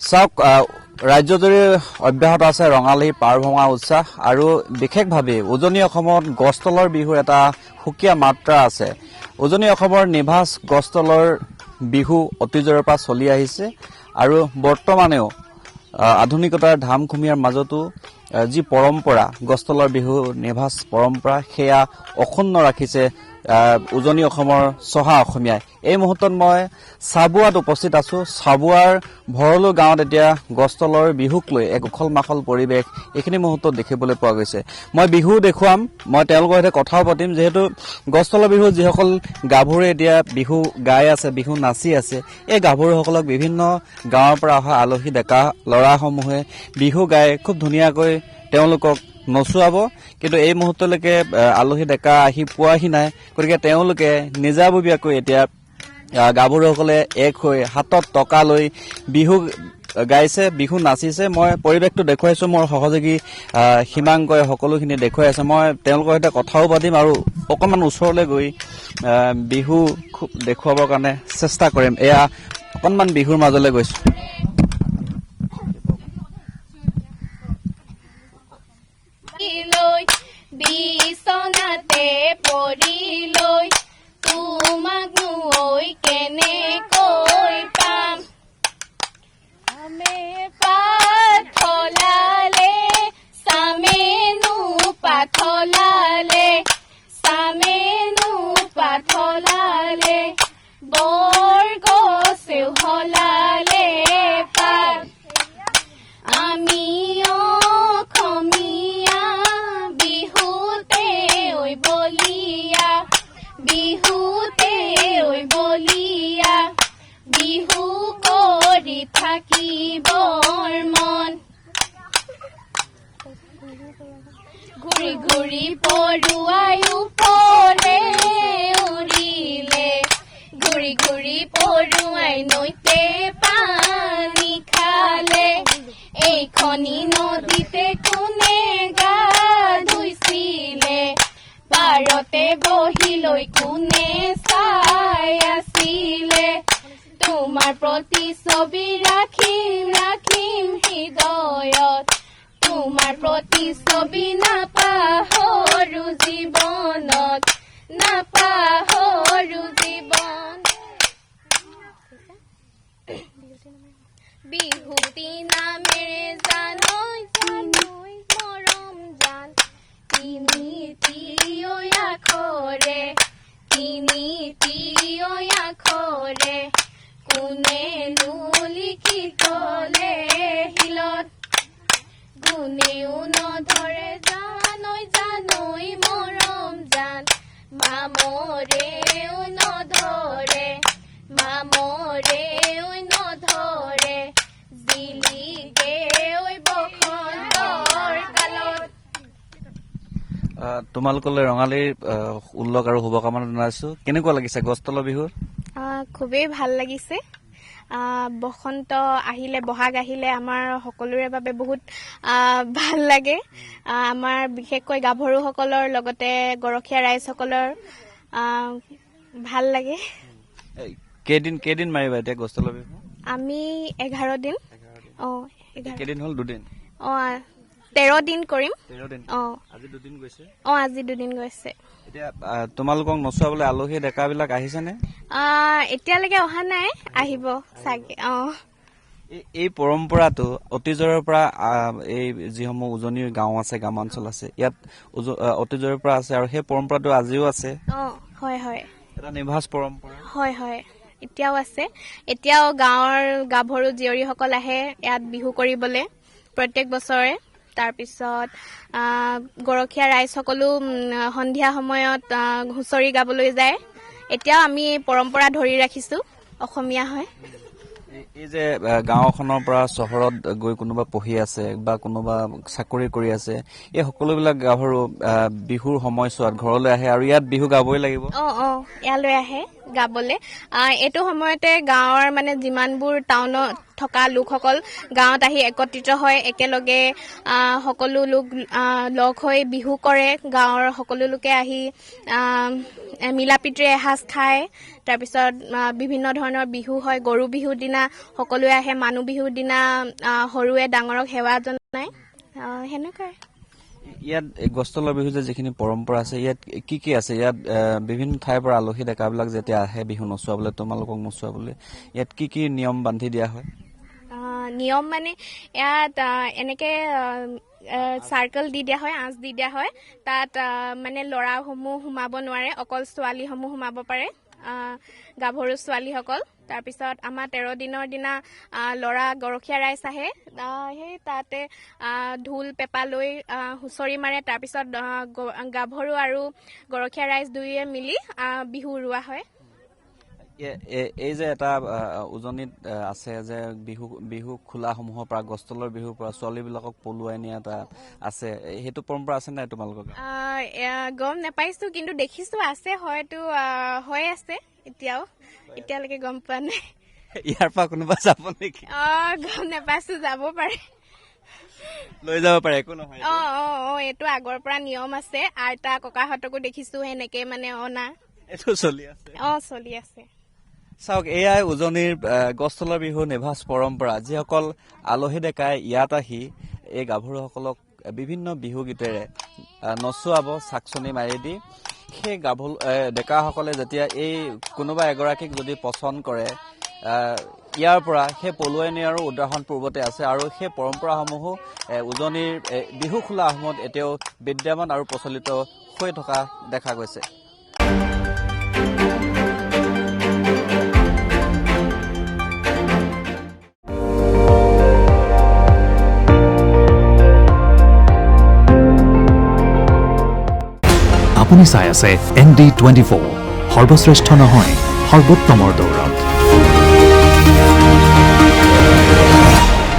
চাওক ৰাজ্যজুৰি অব্যাহত আছে ৰঙালী পাৰ ভঙা উৎসাহ আৰু বিশেষভাৱে উজনি অসমত গছতলৰ বিহুৰ এটা সুকীয়া মাত্ৰা আছে। উজনি অসমৰ নিভাঁজ গছতলৰ বিহু অতীজৰে পৰা চলি আহিছে আৰু বৰ্তমানেও আধুনিকতাৰ ধামখুমীয়াৰ মাজতো যি পৰম্পৰা গছতলৰ বিহু নিভাঁজ পৰম্পৰা সেয়া অক্ষুণ্ণ ৰাখিছে উজনি অসমৰ চহা অসমীয়াই। এই মুহূৰ্তত মই চাবুৱাত উপস্থিত আছো। চাবুৱাৰ ভৰলু গাঁৱত এতিয়া গছতলৰ বিহুক লৈ এক উখল মাখল পৰিৱেশ এইখিনি মুহূৰ্তত দেখিবলৈ পোৱা গৈছে। মই বিহু দেখুৱাম, মই তেওঁলোকৰ সৈতে কথাও পাতিম, যিহেতু গছতলৰ বিহু যিসকল গাভৰুৱে এতিয়া বিহু গাই আছে, বিহু নাচি আছে, এই গাভৰুসকলক বিভিন্ন গাঁৱৰ পৰা অহা আলহী ডেকা ল'ৰাসমূহে বিহু গাই খুব ধুনীয়াকৈ তেওঁলোকক নচুৱাব। কিন্তু এই মুহূৰ্তলৈকে আলহী ডেকা আহি পোৱাহি নাই, গতিকে তেওঁলোকে নিজাববীয়াকৈ এতিয়া গাভৰুসকলে এক হৈ হাতত টকা লৈ বিহু গাইছে, বিহু নাচিছে। মই পৰিৱেশটো দেখুৱাইছো, মোৰ সহযোগী হিমাংকই সকলোখিনি দেখুৱাই আছে। মই তেওঁলোকৰ সৈতে কথাও পাতিম আৰু অকণমান ওচৰলৈ গৈ বিহু খুব দেখুৱাবৰ কাৰণে চেষ্টা কৰিম। এয়া অকণমান বিহুৰ মাজলৈ গৈছো। বিছনাতে পৰিলৈ তোমাক নুই কেনেকৈ পাম, আমে পাথলালে চামেনু পাথলালে, চামেনু পাথলালে বৰ গছেও হলালে পাত, আমি অসমীয়া বিহুতে ঐ বলিয়া, বিহুতে ঐ বলিয়া, বিহু কৰি থাকিবৰ মন, ঘূৰি ঘূৰি পৰুৱাই ওপৰে উৰিলে, ঘূৰি ঘূৰি পৰুৱাই নৈতে পানী খালে, এইখনি নদীতে কোনে গা ধুইছিলে, পাৰতে বহি লৈ কোনে চাই আছিলে, তোমাৰ প্ৰতিচ্ছবি ৰাখিম ৰাখিম হৃদয়ত, তোমাৰ প্ৰতিচ্ছবি নাপাহৰো জীৱনত, নাপাহৰো জীৱন। বিহুতি নামেৰে জানৈ জানৈ মৰম জান, তিনিটি আখৰে, তিনিটি আখৰে, কোনেনো লিখি থলে শিলত, কোনেও নধৰে জানৈ জানৈ মৰম জান, মামৰেও নধৰে, মামৰেও নধৰে, জিলিকে বসন্তৰ কালত। তোমালোকলৈ ৰঙালীৰ উল্লেখ আৰু শুভকামনা জনাইছো। কেনেকুৱা লাগিছে গছতলৰ বিহুৰ? খুবেই ভাল লাগিছে বসন্ত আহিলে বহাগ আহিলে আমাৰ সকলোৰে বাবে বহুত ভাল লাগে আমাৰ বিশেষকৈ গাভৰুসকলৰ লগতে গৰখীয়া ৰাইজসকলৰ ভাল লাগে কেইদিন মাৰিবা এতিয়া গছতলৰ বিহু আমি 11 দিন কেইদিন হ'ল 2 দিন 13 দিন কৰিম 13 দিন আজি 2 দিন গৈছে আজি 2 দিন গৈছে এতিয়া তোমালোকক নচুৱাবলৈ আলহী ডেকাবিলাক আহিছেনে এতিয়ালৈকে অহা নাই আহিব চাগে এই পৰম্পৰাটো অতীজৰে পৰা এই যিসমূহ উজনিৰ গাঁও আছে গ্ৰামাঞ্চল আছে ইয়াত অতীজৰে পৰা আছে আৰু সেই পৰম্পৰাটো আজিও আছে হয় এটা নিভাঁজ পৰম্পৰা হয় এতিয়াও আছে এতিয়াও গাঁৱৰ গাভৰু জীয়ৰীসকল আহে ইয়াত বিহু কৰিবলৈ প্ৰত্যেক বছৰে তাৰপিছত গৰখীয়া ৰাইজসকলো সন্ধিয়া সময়ত হুঁচৰি গাবলৈ যায় এতিয়াও আমি এই পৰম্পৰা ধৰি ৰাখিছোঁ অসমীয়া হয় এই যে গাঁওখনৰ পৰা চহৰত গৈ কোনোবা পঢ়ি আছে বা কোনোবা চাকৰি কৰি আছে এই সকলোবিলাক গাভৰু বিহুৰ সময়ছোৱাত ঘৰলৈ আহে আৰু ইয়াত বিহু গাবই লাগিব ইয়ালৈ আহে গাবলৈ এইটো সময়তে গাঁৱৰ মানে যিমানবোৰ টাউনত থকা লোকসকল গাঁৱত আহি একত্ৰিত হয় একেলগে সকলো লোক লগ হৈ বিহু কৰে গাঁৱৰ সকলো লোকে আহি মিলাপ্ৰীতিৰে এসাঁজ খায় তাৰপিছত বিভিন্ন ধৰণৰ বিহু হয় গৰু বিহুৰ দিনা সকলোৱে আহে মানুহ বিহুৰ দিনা সৰুৱে ডাঙৰক সেৱা জনায় সেনেকুৱাই ইয়াত গছতলৰ বিহু যে যিখিনি পৰম্পৰা আছে ইয়াত কি আছে ইয়াত বিভিন্ন ঠাইৰ পৰা আলহী ডেকাবিলাক যেতিয়া আহে বিহু নচুৱাবলৈ তোমালোকক নচুৱাবলৈ ইয়াত কি নিয়ম বান্ধি দিয়া হয় নিয়ম মানে ইয়াত এনেকে চাৰ্কল দি দিয়া হয় আঁচ দি দিয়া হয় তাত মানে ল'ৰাসমূহ সোমাব নোৱাৰে অকল ছোৱালীসমূহ সোমাব পাৰে গাভৰু ছোৱালীসকল তাৰপিছত আমাৰ 13 দিনৰ দিনা ল'ৰা গৰখীয়া ৰাইজ আহে সেই তাতে ঢোল পেঁপা লৈ হুঁচৰি মাৰে তাৰপিছত গাভৰু আৰু গৰখীয়া ৰাইজ দুয়োৱে মিলি বিহু উৰুৱা হয় এই যে এটা উজনিত আছে যে বিহু খোলাসমূহৰ পৰা গছতলৰ বিহুৰ পৰা ছোৱালীবিলাকক পলুৱাই নিয়া এটা আছে সেইটো পৰম্পৰা আছে নাই তোমালোকৰ গম নাপাইছো কিন্তু দেখিছো আছে হয়তো হৈ আছে এতিয়ালৈকে গম পোৱা নাই ইয়াৰ পৰা কোনোবা যাব নেকি গম নাপাইছো যাব পাৰে লৈ যাব পাৰে একো নহয় এইটো আগৰ পৰা নিয়ম আছে আইতা ককাহঁতকো দেখিছো সেনেকে মানে অনা এইটো চলি আছে চলি আছে চাওক এয়াই উজনিৰ গছতলৰ বিহু নিভাঁজ পৰম্পৰা যিসকল আলহী ডেকাই ইয়াত আহি এই গাভৰুসকলক বিভিন্ন বিহু গীতেৰে নচুৱাব চাকচনি মাৰি দি সেই ডেকাসকলে যেতিয়া এই কোনোবা এগৰাকীক যদি পচন্দ কৰে ইয়াৰ পৰা সেই পলুৱাই নিয়াৰো উদাহৰণ পূৰ্বতে আছে আৰু সেই পৰম্পৰাসমূহো উজনিৰ বিহু খোলাসমূহত এতিয়াও বিদ্যমান আৰু প্ৰচলিত হৈ থকা দেখা গৈছে আপুনি চাই আছে ND24 সৰ্বশ্ৰেষ্ঠ নহয় সৰ্বোত্তমৰ দৌৰত